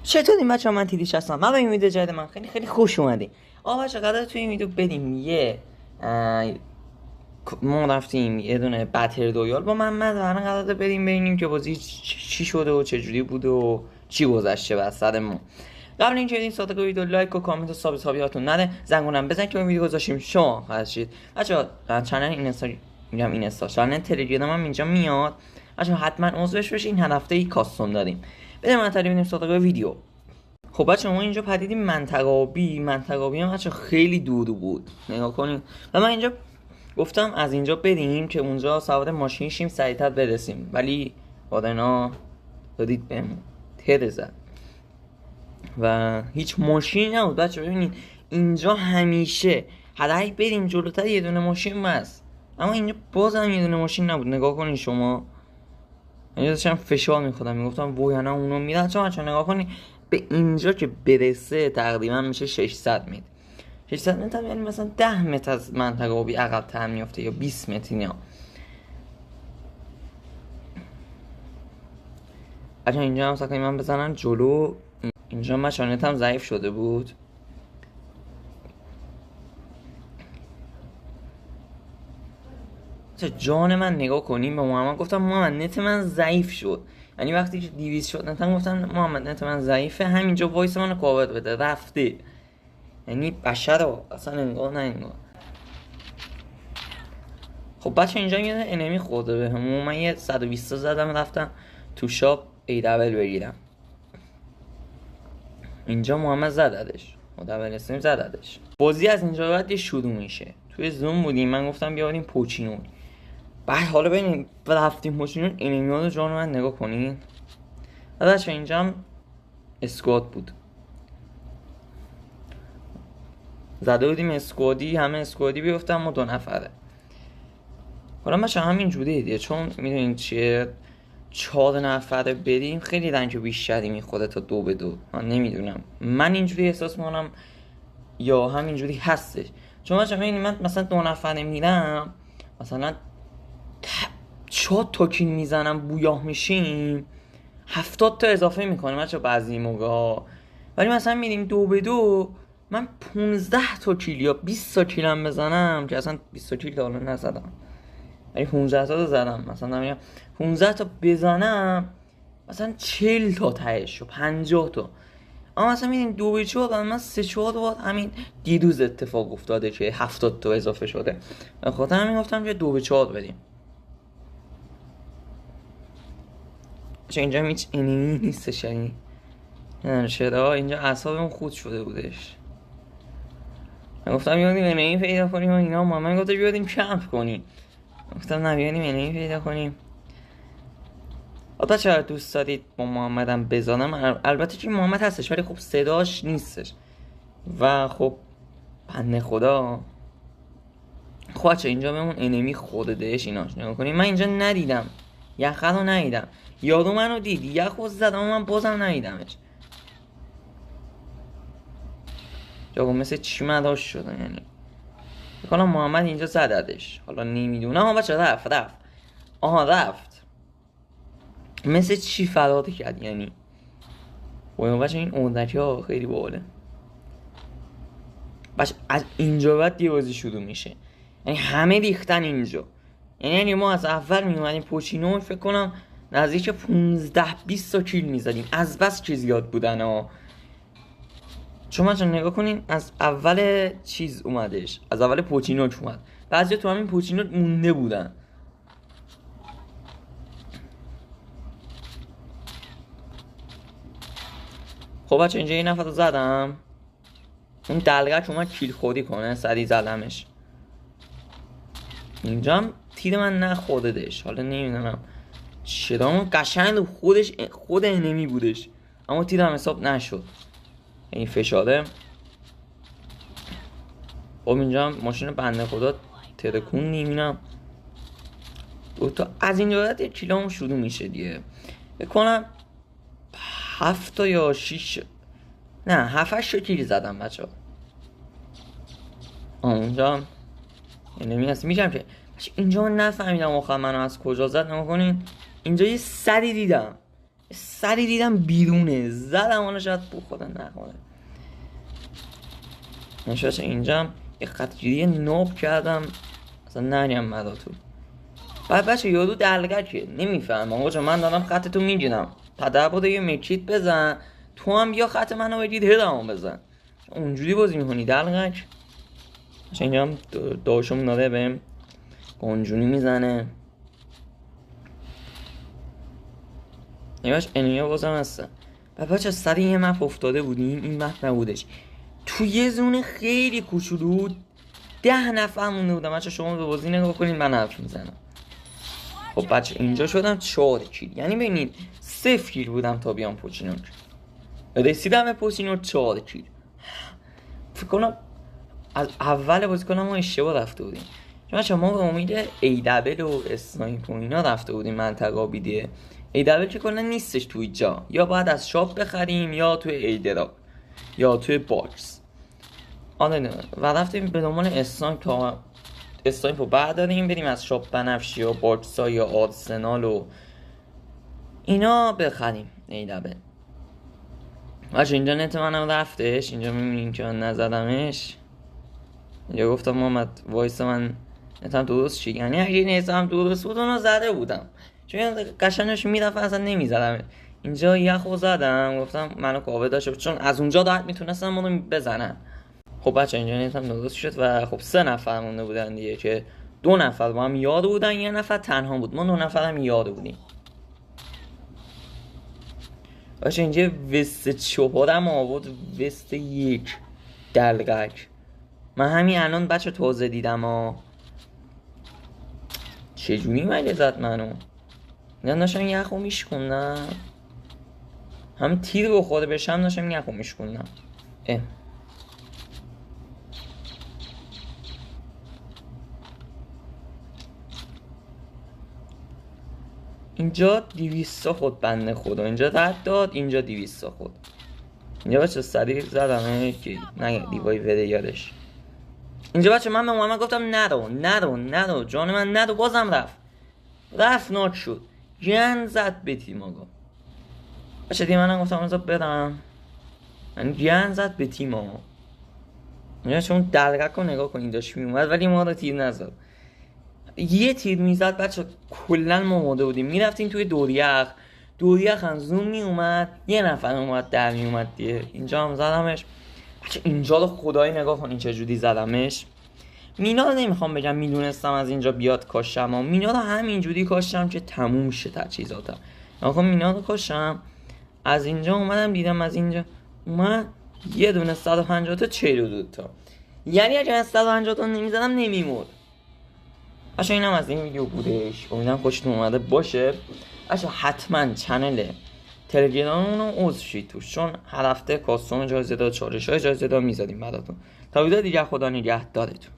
چطورین بچه‌ها؟ من تیدیش هستم. من به این ویدیو جدید من خیلی خوش اومدین. بچه‌ها قراره توی این ویدیو بریم ما رفتیم یه دونه بتر دویال با محمد و الان قراره بریم ببینیم که بازی چی شده و چه جوری بود و چی گذشته وسط ما. قبل اینکه این ساعت ویدیو لایک و کامنت و سابسکرایب یادتون نره، زنگونم بزنید که این ویدیو گذاشتیم شما خواهد شید. بچه‌ها چنل اینستا چنل تلگرام هم اینجا میاد. بچه‌ها حتما عضوش بشین. هر هفته یک کاستوم داریم. بریم منطقه ببینیم ساعت ویدیو. خب بچه ما اینجا پدیدیم منطقه آبی هم بچه خیلی دور بود، نگاه کنیم. و من اینجا گفتم از اینجا بریم که اونجا سوار ماشین شیم سریعتر برسیم، ولی بادنا دادید بهمون تره زد و هیچ ماشین نبود. بچه ببینید اینجا همیشه هر بریم جلوتر یه دونه ماشین بس، اما اینجا باز هم یه دونه ماشین نبود. نگاه کنید شما، اینجا داشتم فشار میخوردم میگفتم وایانا اونو میرن. چون نگاه کنید به اینجا که برسه تقریبا میشه 600 متر. 600 متر یعنی مثلا 10 متر از منطقه آبی عقب تر میفته یا 20 متر اینا. اگه اینجا هم سعی من بزنم جلو، اینجا مشانت هم ضعیف شده بود. جان من نگاه کنیم. به محمد گفتم محمد نت من ضعیف شد، یعنی وقتی که 200 شد نتم گفتم محمد نت من ضعیفه، همینجا وایس منو کاور بده. رفته، یعنی بشر اصلا انگار نه انگار. خب بچه اینجا یه انمی خورده به همون. من یه 120 زدم رفتم تو شاپ ای دبل بگیرم. اینجا محمد زددش، مدبل اسم زددش. بازی از اینجا بعد یه شروع میشه. توی زوم بودیم، من گفتم بیاریم پوچینو. بعد حالا ببینیم رفتیم پوچینو، انمی ها رو جان من نگاه کنین. بچه اینجا هم اسکواد بود، زده بودیم اسکوادی، همه اسکوادی بیفتم ما 2 نفره. حالا بچه همین جوریه دیگه، چون میدونین چیه 4 نفره بریم خیلی رنج بیشتری میخوره تا 2 به 2. من نمیدونم، من اینجوری احساس میکنم یا همینجوری هستش. چون بچه من مثلا 2 نفره میرم مثلا 4 تا کیل میزنم بویاه میشیم 70 تا اضافه میکنه بچه بعضی موقع. ولی مثلا میریم 2 به 2 من 15 تا کیل یا 20 تا کیل هم بزنم، که اصلا 20 تا کیل تا حالا نزدم ولی 15 تا زدم، مثلا نمیدونم 15 تا بزنم مثلا 40 تا تهش و 50 تا. اما مثلا میدیم 2 به 4 من 3-4 بار همین دیروز اتفاق افتاده که 70 تا اضافه شده. خاطر همین گفتم که 2 به 4 بدیم. چون اینجا هیچ انیمی نیستش، یعنی نه چرا اینجا اعصابمون خود شده بودش. من گفتم بیادیم انیمی پیدا کنیم و اینا، من گفتم بیادیم کمپ کنیم. گفتم نه بیادیم انیمی پیدا کنیم. چرا دوست دارید با محمدم بزنم؟ البته که محمد هستش ولی خب صداش نیستش و خب بنده خدا. خب بچه اینجا بهمون انمی خوردهش ایناش نگاه کنیم. من اینجا ندیدم، یخه رو ندیدم. یارو منو دید یخ رو زد اما من بازم ندیدمش. جاگو مثل چی مداش شده، یعنی بکنم محمد اینجا زددش. حالا نمیدونم. آها بچه رفت. آها رفت مثل چی فرار کرد، یعنی وای بچه این اردکی ها خیلی باحاله. بچه از اینجا بعد یه بازی شروع میشه، یعنی همه ریختن اینجا. یعنی ما از اول میومدیم پوچینو فکر کنم نزدیک 15-20 تا کیل میزدیم، از بس که زیاد بودن ها. چون بچه نگاه کنین از اول چیز اومدش، از اول پوچینو اومد، بعضی تو همین پوچینو مونده بودن. خب بچه اینجا یه نفر رو زدم، اون دلگرک اومد کیل خودی کنه، سریع زدمش. اینجا هم تیر من نخوردهش، حالا نمیدونم چرا. اون قشنگ خود انمی بودش اما تیر هم حساب نشد، این فشاره. خب اینجا هم ماشین بنده خدا ترکون نیمینم دوتا. از این جایت کیل هم شروع میشه دیگه. بکنم 7 یا 6 نه 7-8 کیل زدم بچه ها. اونجا انمی هست میگم که اینجا من نفهمیدم آخر منو از کجا زد. نما کنین اینجا یه سری دیدم، سری دیدم بیرونه، زدم حالا شاید بخوره نخوره. نشاشه اینجا یه خطگیری نوب کردم اصلا نریم مدا تو. بعد بچه یادو دلگکه نمیفهم آقا من دارم خط تو میگیرم، پدر بوده یه میکیت بزن تو هم بیا خط منو بگید هدامو بزن، اونجوری بازی میکنی دلگک. اینجا هم داشم داره بهم گنجونی میزنه. نگاش انیا بازم هستن. و بچه سر یه مپ افتاده بودیم، این مپ نبودش، تو یه زون خیلی کوچولو 10 نفر مونده بودم. بچه شما به بازی نگاه کنید من حرف میزنم. خب بچه اینجا شدم 4 کیل، یعنی ببینید 0 کیل بودم تا بیام پوچینوک، رسیدم به پوچینوک 4 کیل. فکر کنم از اول بازی کنم ما اشتباه رفته بودیم، چون ما به امید ایدبل و اسنایپ و اینا رفته بودیم منطقه بیده. ایدبل که کلا نیستش توی جا، یا باید از شاپ بخریم یا توی ایدرا یا توی باکس. آره و رفتیم به دنبال اسنایپ تا اسنایپ رو برداریم بریم از شاپ بنفشی و باکس ها یا آرسنال و اینا بخریم ایدبل. باشه اینجا نت منم رفتش، اینجا میبینیم که من نزدمش. اینجا گفتم محمد وایس من نتم درست چی، یعنی اگه نتم درست بود اونو زده بودم، چون قشنگش میرفت اصلا نمیزدم. اینجا یخو زدم گفتم منو کاوه داشت، چون از اونجا راحت میتونستم منو بزنن. خب بچه اینجا نتم درست شد و خب 3 نفر مونده بودن دیگه، که 2 نفر با هم یاد بودن، 1 نفر تنها بود، ما 2 نفر هم یاد بودیم. باشه اینجا وست 4 آورد، وست 1 دلگک. من همین الان بچه توضیح دیدم چجوری مگه زد منو؟ نه داشتم یخو میشکوندم، هم تیر بخوره بشم داشتم یخو میشکوندم. اینجا 200 خود بنده خدا، اینجا رد داد، اینجا 200 خود. اینجا بچه سریع زدم که نه دیوای وره یادش. اینجا بچه من به محمد گفتم نرو جان من نرو، بازم رفت ناک شد، گن زد به تیم آقا. بچه دیگه منم گفتم ازا برم، من گن زد به تیم آقا. اینجا چون دلگک رو نگاه کنید داشت میومد ولی ما رو تیر نزد. یه تیر میزد بچه کلن ما موده بودیم، میرفتیم توی دوریخ هم زوم میومد، 1 نفر اومد در میومد دیگه. اینجا هم زدمش بچه، اینجا رو خدایی نگاه کنین چجوری زدمش. مینا رو نمیخوام بگم میدونستم از اینجا بیاد کاشم، مینا رو همینجوری کاشم که تموم شه تجهیزاتم. نگاه مینا رو کاشم، از اینجا اومدم دیدم از اینجا اومد یه دونه 150 تا 42 تا، یعنی اگه من 150 تا نمیزدم نمیمود. باشه اینم از این ویدیو بودش، امیدوارم خوشتون اومده باشه. باشه حتما چنل تلگراممون رو عضو شید توش، چون هر هفته کاستوم جایزه دار، چالش‌های جایزه دار میذاریم براتون. تا ویدیو دیگه خدا نگهدارتون.